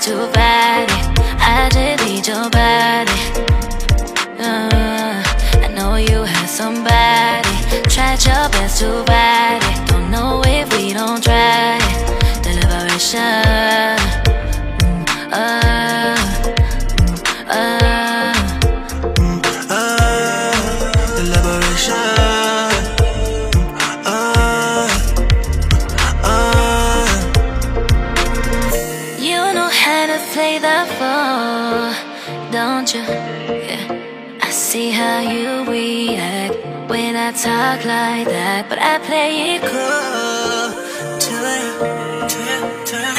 to fight it. I just need your body. I know you had somebody. Tried your best to fight it. Don't know if we don't try it. The liberation. The liberation. You know how to play the fool, don't you? Yeah. I see how you react when I talk like that, but I play it cool To you.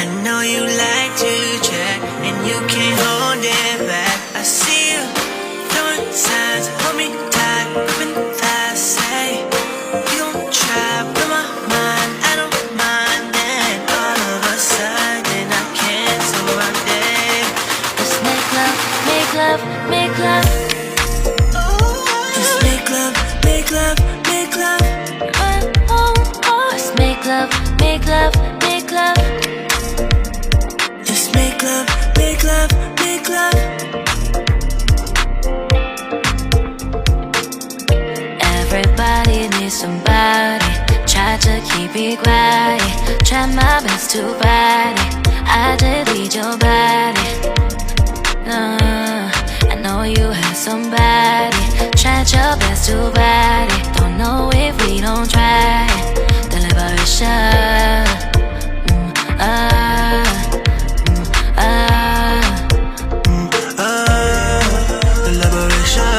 I know you like to check, and you can't hold it back. I see you throwing signs, hold me tight, moving fast. Say you gon' try, blow my mind. I don't mind. Then all of a sudden I can't, so I'm dead. Let's make love, make love, make love. Just make love, make love, make love. Let's make love, make love, make love. Just make love, make love, make love. Everybody needs somebody. Try to keep it quiet. Try my best to fight it. I just need your body. I know you have somebody. Tried your best to fight it. Don't know if we don't try it. The liberation. The liberation.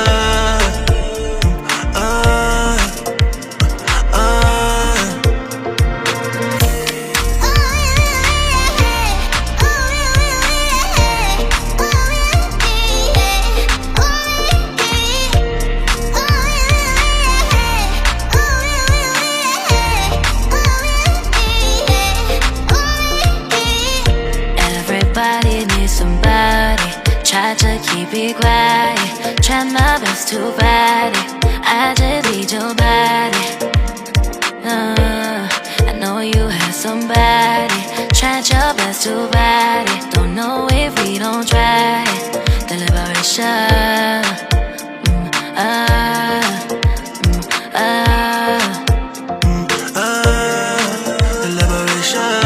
Everybody needs somebody. Try to keep it quiet. Try my best to fight it. I just need your body. I know you have somebody. Tried your best to fight it. Don't know if we don't try it. The liberation. The liberation.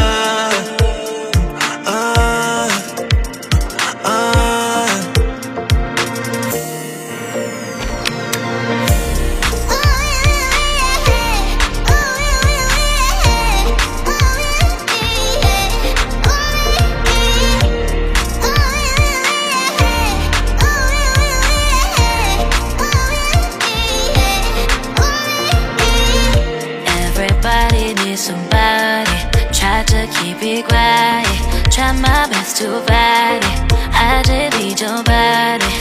Everybody needs somebody. Try to keep it quiet. Try my best to fight it. I just need your body.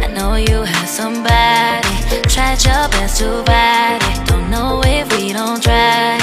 I know you have somebody. Tried your best to fight it. Don't know if we don't try